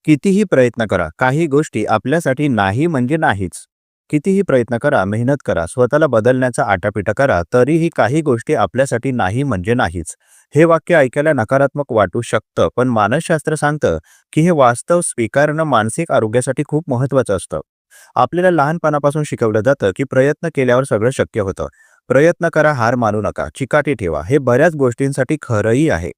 कितीही प्रयत्न करा, काही गोष्टी आपल्यासाठी नाही म्हणजे नाहीच. कितीही प्रयत्न करा, मेहनत करा, स्वतःला बदलण्याचा आटापिटा करा, तरीही काही गोष्टी आपल्यासाठी नाही म्हणजे नाहीच. हे वाक्य ऐकायला नकारात्मक वाटू शकतं, पण मानसशास्त्र सांगतं, की हे वास्तव स्वीकारणं मानसिक आरोग्यासाठी खूप महत्त्वाचं असतं. आपल्याला लहानपणापासून शिकवलं जातं, की प्रयत्न केल्यावर सगळं शक्य होतं. प्रयत्न करा, हार मानू नका, चिकाटी ठेवा. हे बऱ्याच गोष्टींसाठी खरंही आहे.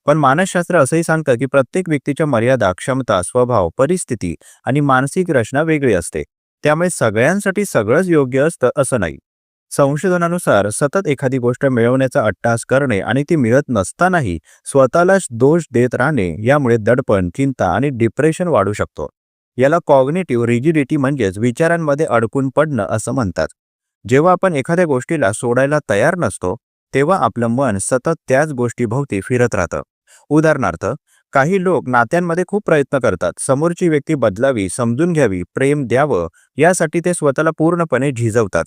पण मानसशास्त्र असंही सांगतं, की प्रत्येक व्यक्तीच्या मर्यादा, क्षमता, स्वभाव, परिस्थिती आणि मानसिक रचना वेगळी असते. त्यामुळे सगळ्यांसाठी सगळंच योग्य असतं असं नाही. संशोधनानुसार सतत एखादी गोष्ट मिळवण्याचा अट्टाहास करणे आणि ती मिळत नसतानाही स्वतःलाच दोष देत राहणे यामुळे दडपण, चिंता आणि डिप्रेशन वाढू शकतो. याला कॉग्निटिव्ह रिजिडिटी म्हणजेच विचारांमध्ये अडकून पडणं असं म्हणतात. जेव्हा आपण एखाद्या गोष्टीला सोडायला तयार नसतो, तेव्हा आपलं मन सतत त्याच गोष्टीभोवती फिरत राहतं. उदाहरणार्थ, काही लोक नात्यांमध्ये खूप प्रयत्न करतात. समोरची व्यक्ती बदलावी, समजून घ्यावी, प्रेम द्यावं यासाठी ते स्वतःला पूर्णपणे झिजवतात.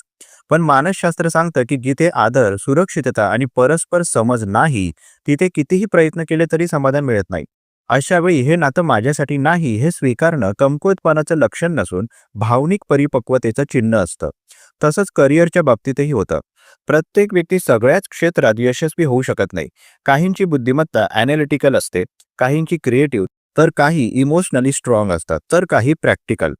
पण मानसशास्त्र सांगतं की जिथे आदर, सुरक्षितता आणि परस्पर समज नाही, तिथे कितीही प्रयत्न केले तरी समाधान मिळत नाही. अशा वेळी हे नातं माझ्यासाठी नाही हे स्वीकारणं कमकुवतपणाचं लक्षण नसून भावनिक परिपक्वतेचं चिन्ह असतं. तसंच करिअरच्या बाबतीतही होतं. प्रत्येक व्यक्ती सगळ्याच क्षेत्रात यशस्वी होऊ शकत नाही. काहींची बुद्धिमत्ता ॲनालिटिकल असते, काहींची क्रिएटिव्ह, तर काही इमोशनली स्ट्रॉंग असतात, तर काही प्रॅक्टिकल.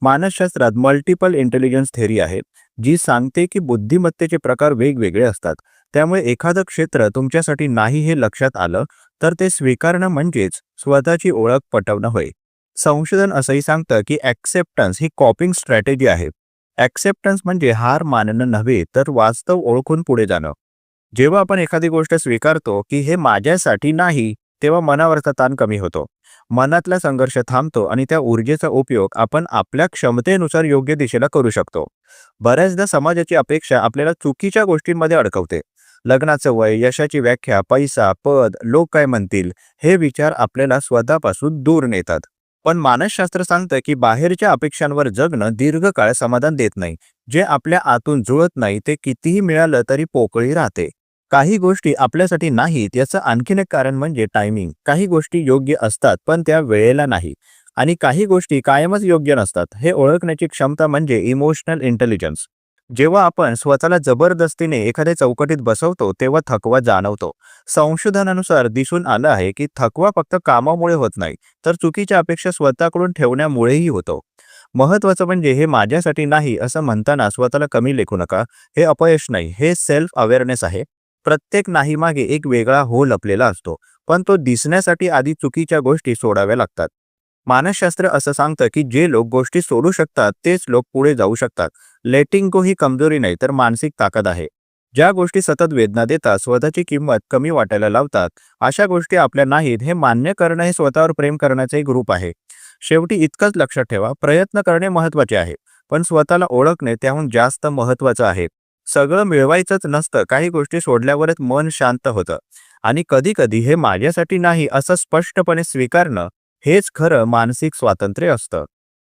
मानसशास्त्रात मल्टिपल इंटेलिजन्स थेअरी आहे, जी सांगते की बुद्धिमत्तेचे प्रकार वेगवेगळे असतात. त्यामुळे एखादं क्षेत्र तुमच्यासाठी नाही हे लक्षात आलं, तर ते स्वीकारणं म्हणजेच स्वतःची ओळख पटवणं होय. संशोधन असंही सांगतं की ॲक्सेप्टन्स ही कॉपिंग स्ट्रॅटेजी आहे. ॲक्सेप्टन्स म्हणजे हार मानणं नव्हे, तर वास्तव ओळखून पुढे जाणं. जेव्हा आपण एखादी गोष्ट स्वीकारतो की हे माझ्यासाठी नाही, तेव्हा मनावरचा ताण कमी होतो. मनातला संघर्ष थांबतो आणि त्या ऊर्जेचा उपयोग आपण आपल्या क्षमतेनुसार योग्य दिशेला करू शकतो. बऱ्याचदा समाजाची अपेक्षा आपल्याला चुकीच्या गोष्टींमध्ये अडकवते. लग्नाचं वय, यशाची व्याख्या, पैसा, पद, लोक काय म्हणतील, हे विचार आपल्याला स्वतःपासून दूर नेतात. पण मानसशास्त्र सांगतं की बाहेरच्या अपेक्षांवर जगणं दीर्घकाळ समाधान देत नाही. जे आपल्या आतून जुळत नाही ते कितीही मिळालं तरी पोकळी राहते. काही गोष्टी आपल्यासाठी नाहीत याचं आणखीन एक कारण म्हणजे टायमिंग. काही गोष्टी योग्य असतात पण त्या वेळेला नाही, आणि काही गोष्टी कायमच योग्य नसतात. हे ओळखण्याची क्षमता म्हणजे इमोशनल इंटेलिजन्स. जेव्हा आपण स्वतःला जबरदस्तीने एखाद्या चौकटीत बसवतो तेव्हा थकवा जाणवतो. संशोधनानुसार दिसून आलं आहे की थकवा फक्त कामामुळे होत नाही, तर चुकीच्या अपेक्षा स्वतःकडून ठेवण्यामुळेही होतो. महत्वाचं म्हणजे हे माझ्यासाठी नाही असं म्हणताना स्वतःला कमी लेखू नका. हे अपयश नाही, हे सेल्फ अवेअरनेस आहे. प्रत्येक नाही मागे एक वेगळा हो लपलेला असतो, पण तो दिसण्यासाठी आधी चुकीच्या गोष्टी सोडाव्या लागतात. मानसशास्त्र असं सांगतं की जे लोक गोष्टी सोडू शकतात तेच लोक पुढे जाऊ शकतात. लेटिंग गो ही कमजोरी नाही, तर मानसिक ताकद आहे. ज्या गोष्टी सतत वेदना देतात, स्वतःची किंमत कमी वाटायला लावतात, अशा गोष्टी आपल्या नाहीत हे मान्य करणं हे स्वतःवर प्रेम करण्याचं एक रूप आहे. शेवटी इतकंच लक्षात ठेवा, प्रयत्न करणे महत्त्वाचे आहे, पण स्वतःला ओळखणे त्याहून जास्त महत्त्वाचं आहे. सगळं मिळवायचंच नसतं, काही गोष्टी सोडल्यावरच मन शांत होतं. आणि कधी कधी हे माझ्यासाठी नाही असं स्पष्टपणे स्वीकारणं हेच खरं मानसिक स्वातंत्र्य असतं.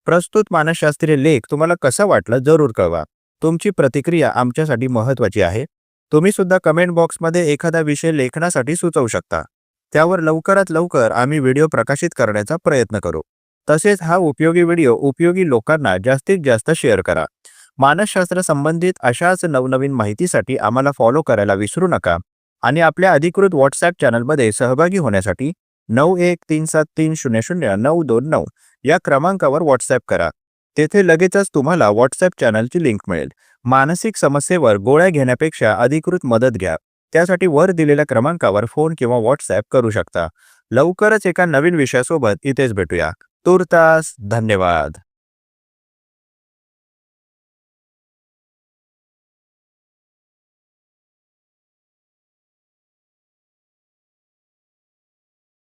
प्रस्तुत मानसशास्त्रीय लेख तुम्हाला कसा वाटला जरूर कळवा. तुमची प्रतिक्रिया आमच्यासाठी महत्त्वाची आहे. तुम्ही सुद्धा कमेंट बॉक्समध्ये एखादा विषय लेखनासाठी सुचवू शकता. त्यावर लवकरात लवकर आम्ही व्हिडिओ प्रकाशित करण्याचा प्रयत्न करू. तसेच हा उपयोगी व्हिडिओ उपयोगी लोकांना जास्तीत जास्त शेअर करा. मानसशास्त्र संबंधित अशाच नवनवीन माहितीसाठी आम्हाला फॉलो करायला विसरू नका. आणि आपल्या अधिकृत व्हॉट्सॲप चॅनलमध्ये सहभागी होण्यासाठी 9137300929 या क्रमांकावर व्हॉट्सॲप करा. तेथे लगेचच तुम्हाला व्हॉट्सॲप चॅनलची लिंक मिळेल. मानसिक समस्येवर गोळ्या घेण्यापेक्षा अधिकृत मदत घ्या. त्यासाठी वर दिलेल्या क्रमांकावर फोन किंवा व्हॉट्सॲप करू शकता. लवकरच एका नवीन विषयासोबत इथेच भेटूया. तूर्तास धन्यवाद.